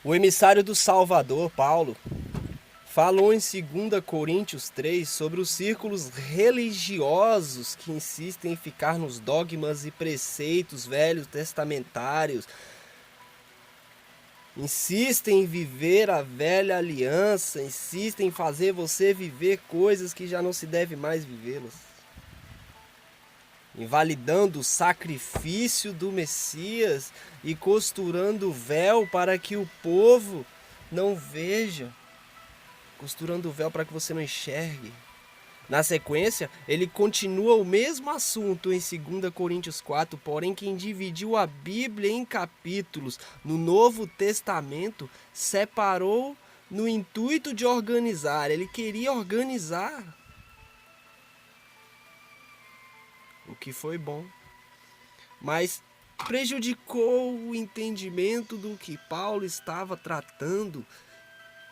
O emissário do Salvador, Paulo, falou em 2 Coríntios 3 sobre os círculos religiosos que insistem em ficar nos dogmas e preceitos velhos testamentários, insistem em viver a velha aliança, insistem em fazer você viver coisas que já não se deve mais vivê-las, invalidando o sacrifício do Messias e costurando o véu para que o povo não veja, costurando o véu para que você não enxergue. Na sequência, ele continua o mesmo assunto em 2 Coríntios 4, porém quem dividiu a Bíblia em capítulos no Novo Testamento separou no intuito de organizar. Ele queria organizar, o que foi bom, mas prejudicou o entendimento do que Paulo estava tratando,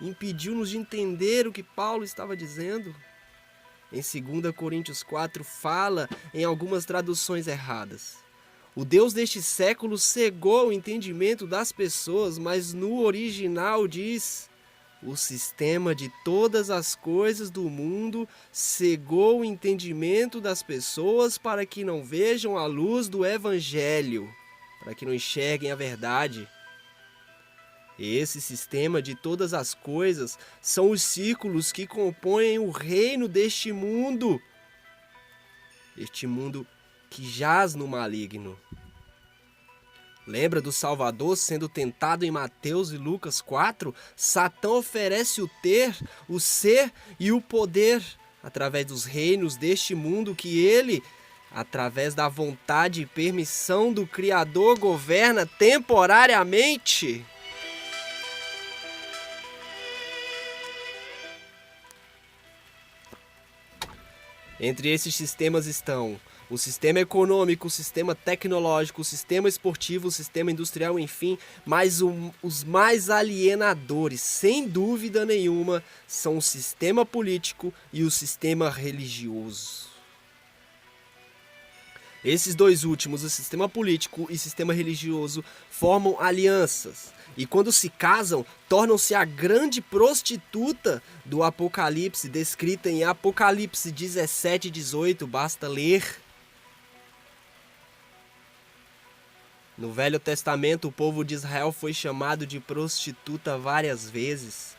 impediu-nos de entender o que Paulo estava dizendo. Em 2 Coríntios 4 fala em algumas traduções erradas. O Deus deste século cegou o entendimento das pessoas, mas no original diz: o sistema de todas as coisas do mundo cegou o entendimento das pessoas para que não vejam a luz do Evangelho, para que não enxerguem a verdade. Esse sistema de todas as coisas são os círculos que compõem o reino deste mundo. Este mundo que jaz no maligno. Lembra do Salvador sendo tentado em Mateus e Lucas 4? Satã oferece o ter, o ser e o poder através dos reinos deste mundo que ele, através da vontade e permissão do Criador, governa temporariamente. Entre esses sistemas estão o sistema econômico, o sistema tecnológico, o sistema esportivo, o sistema industrial, enfim, mas os mais alienadores, sem dúvida nenhuma, são o sistema político e o sistema religioso. Esses dois últimos, o sistema político e o sistema religioso, formam alianças. E quando se casam, tornam-se a grande prostituta do Apocalipse, descrita em Apocalipse 17 e 18, basta ler. No Velho Testamento, o povo de Israel foi chamado de prostituta várias vezes.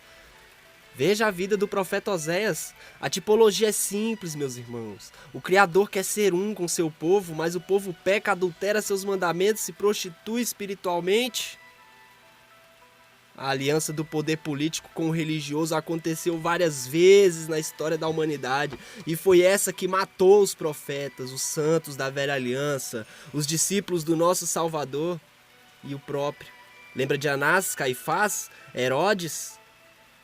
Veja a vida do profeta Oséias. A tipologia é simples, meus irmãos. O Criador quer ser um com seu povo, mas o povo peca, adultera seus mandamentos, se prostitui espiritualmente. A aliança do poder político com o religioso aconteceu várias vezes na história da humanidade. E foi essa que matou os profetas, os santos da velha aliança, os discípulos do nosso Salvador e o próprio. Lembra de Anás, Caifás, Herodes,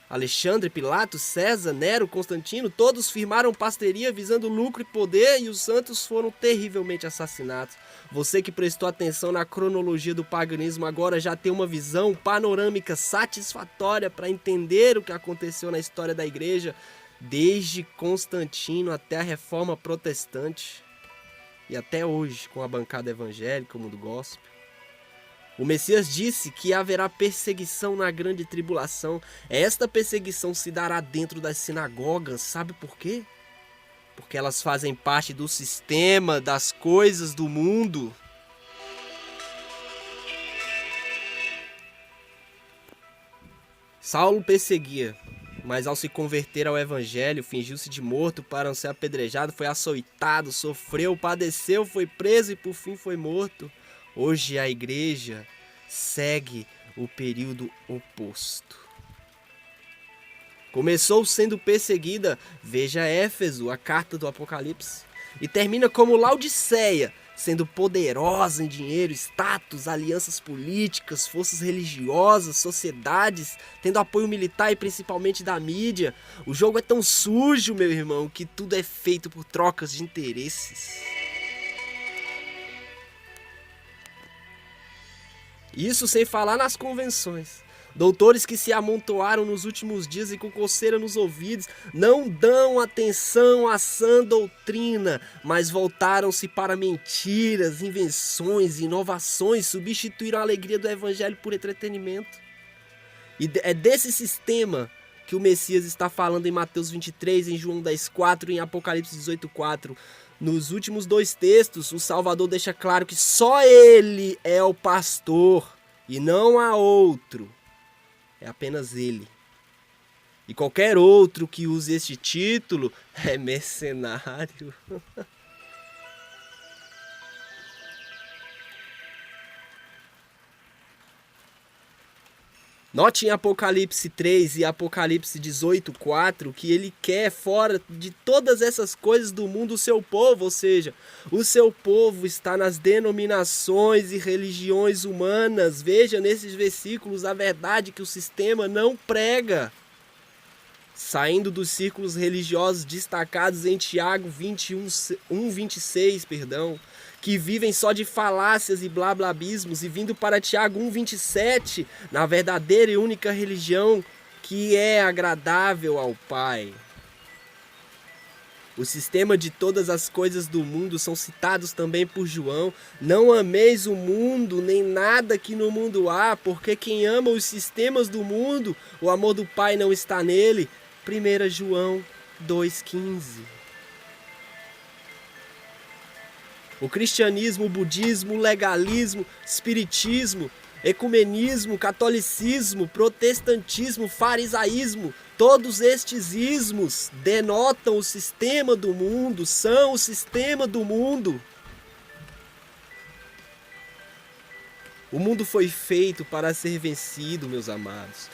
Alexandre, Pilatos, César, Nero, Constantino? Todos firmaram parceria visando lucro e poder e os santos foram terrivelmente assassinados. Você que prestou atenção na cronologia do paganismo agora já tem uma visão panorâmica satisfatória para entender o que aconteceu na história da igreja, desde Constantino até a Reforma Protestante e até hoje com a bancada evangélica, o mundo gospel. O Messias disse que haverá perseguição na grande tribulação. Esta perseguição se dará dentro das sinagogas. Sabe por quê? Porque elas fazem parte do sistema das coisas do mundo. Saulo perseguia, mas ao se converter ao evangelho, fingiu-se de morto para não ser apedrejado, foi açoitado, sofreu, padeceu, foi preso e por fim foi morto. Hoje a igreja segue o período oposto. Começou sendo perseguida, veja Éfeso, a carta do Apocalipse, e termina como Laodiceia, sendo poderosa em dinheiro, status, alianças políticas, forças religiosas, sociedades, tendo apoio militar e principalmente da mídia. O jogo é tão sujo, meu irmão, que tudo é feito por trocas de interesses. Isso sem falar nas convenções. Doutores que se amontoaram nos últimos dias e com coceira nos ouvidos não dão atenção à sã doutrina, mas voltaram-se para mentiras, invenções, inovações, substituíram a alegria do evangelho por entretenimento. E é desse sistema que o Messias está falando em Mateus 23, em João 10:4 e em Apocalipse 18:4. Nos últimos 2 textos, o Salvador deixa claro que só ele é o pastor e não há outro. É apenas ele. E qualquer outro que use este título é mercenário. Note em Apocalipse 3 e Apocalipse 18:4 que ele quer fora de todas essas coisas do mundo o seu povo, ou seja, o seu povo está nas denominações e religiões humanas. Veja nesses versículos a verdade que o sistema não prega. Saindo dos círculos religiosos destacados em Tiago 1:26, que vivem só de falácias e blablabismos, e vindo para Tiago 1:27, na verdadeira e única religião que é agradável ao Pai. O sistema de todas as coisas do mundo são citados também por João. Não ameis o mundo, nem nada que no mundo há, porque quem ama os sistemas do mundo, o amor do Pai não está nele. 1 João 2,15. O cristianismo, o budismo, o legalismo, espiritismo, ecumenismo, catolicismo, protestantismo, farisaísmo, todos estes ismos denotam o sistema do mundo, são o sistema do mundo. O mundo foi feito para ser vencido, meus amados.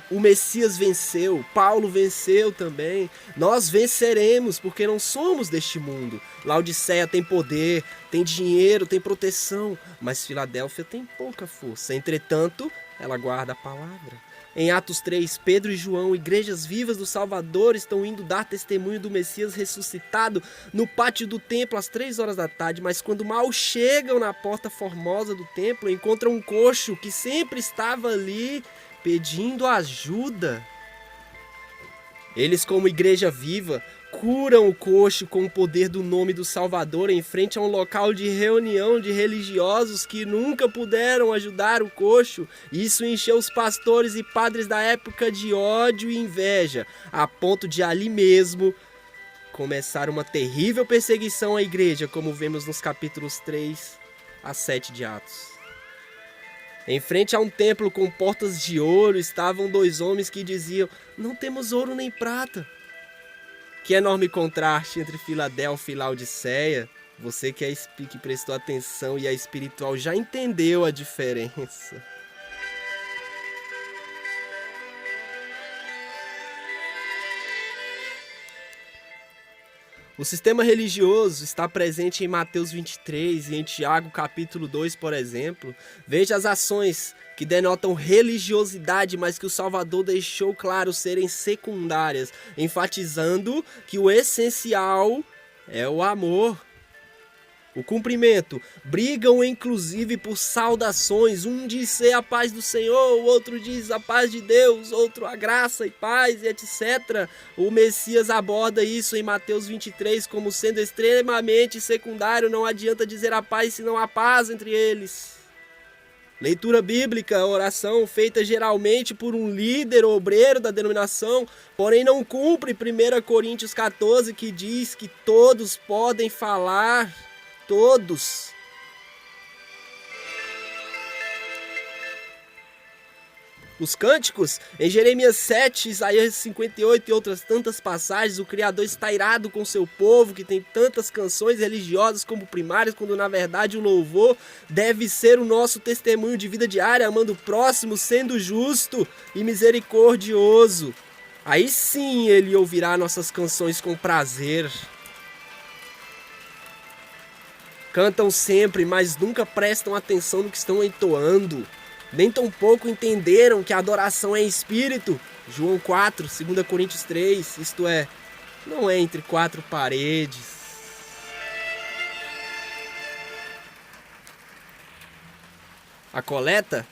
O Messias venceu, Paulo venceu também. Nós venceremos porque não somos deste mundo. Laodiceia tem poder, tem dinheiro, tem proteção, mas Filadélfia tem pouca força. Entretanto, ela guarda a palavra. Em Atos 3, Pedro e João, igrejas vivas do Salvador, estão indo dar testemunho do Messias ressuscitado no pátio do templo às 3 horas da tarde, mas quando mal chegam na porta formosa do templo, encontram um coxo que sempre estava ali pedindo ajuda. Eles, como igreja viva, curam o coxo com o poder do nome do Salvador em frente a um local de reunião de religiosos que nunca puderam ajudar o coxo. Isso encheu os pastores e padres da época de ódio e inveja, a ponto de ali mesmo começar uma terrível perseguição à igreja, como vemos nos capítulos 3 a 7 de Atos. Em frente a um templo com portas de ouro estavam 2 homens que diziam: não temos ouro nem prata. Que enorme contraste entre Filadélfia e Laodiceia. Você que prestou atenção e é espiritual já entendeu a diferença. O sistema religioso está presente em Mateus 23 e em Tiago capítulo 2, por exemplo. Veja as ações que denotam religiosidade, mas que o Salvador deixou claro serem secundárias, enfatizando que o essencial é o amor. O cumprimento. Brigam inclusive por saudações. Um diz ser a paz do Senhor, o outro diz a paz de Deus, outro a graça e paz, e etc. O Messias aborda isso em Mateus 23 como sendo extremamente secundário. Não adianta dizer a paz se não há paz entre eles. Leitura bíblica, oração feita geralmente por um líder obreiro da denominação, porém não cumpre 1 Coríntios 14, que diz que todos podem falar. Todos. Os cânticos, em Jeremias 7, Isaías 58 e outras tantas passagens, o Criador está irado com seu povo, que tem tantas canções religiosas como primárias, quando na verdade o louvor deve ser o nosso testemunho de vida diária, amando o próximo, sendo justo e misericordioso. Aí sim ele ouvirá nossas canções com prazer. Cantam sempre, mas nunca prestam atenção no que estão entoando. Nem tampouco entenderam que a adoração é em espírito. João 4, 2 Coríntios 3, isto é, não é entre 4 paredes. A coleta?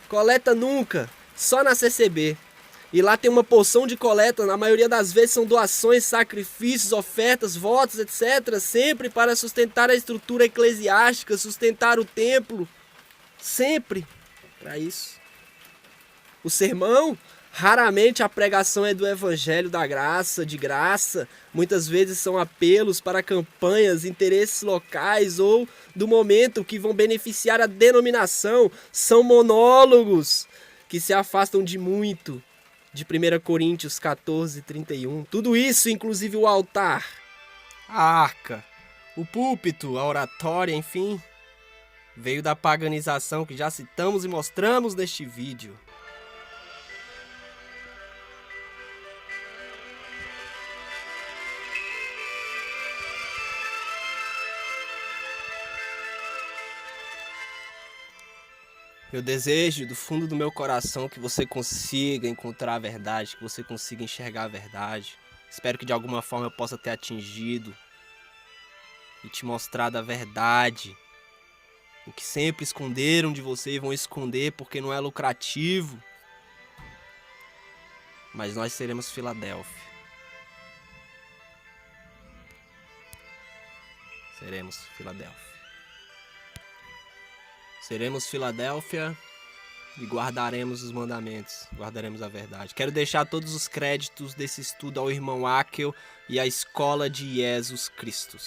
Coleta nunca, só na CCB. E lá tem uma porção de coleta, na maioria das vezes são doações, sacrifícios, ofertas, votos, etc. Sempre para sustentar a estrutura eclesiástica, sustentar o templo. Sempre para isso. o sermão. Raramente a pregação é do evangelho da graça, de graça. Muitas vezes são apelos para campanhas, interesses locais ou do momento que vão beneficiar a denominação. São monólogos que se afastam de muito de 1 Coríntios 14, 31. Tudo isso, inclusive o altar, a arca, o púlpito, a oratória, enfim, veio da paganização que já citamos e mostramos neste vídeo. Eu desejo do fundo do meu coração que você consiga encontrar a verdade, que você consiga enxergar a verdade. Espero que de alguma forma eu possa ter atingido e te mostrado a verdade. O que sempre esconderam de você e vão esconder porque não é lucrativo. Mas nós seremos Filadélfia. Seremos Filadélfia. Seremos Filadélfia e guardaremos os mandamentos, guardaremos a verdade. Quero deixar todos os créditos desse estudo ao irmão Akel e à Escola de Jesus Cristo.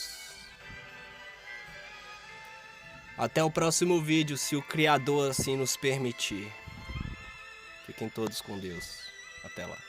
Até o próximo vídeo, se o Criador assim nos permitir. Fiquem todos com Deus. Até lá.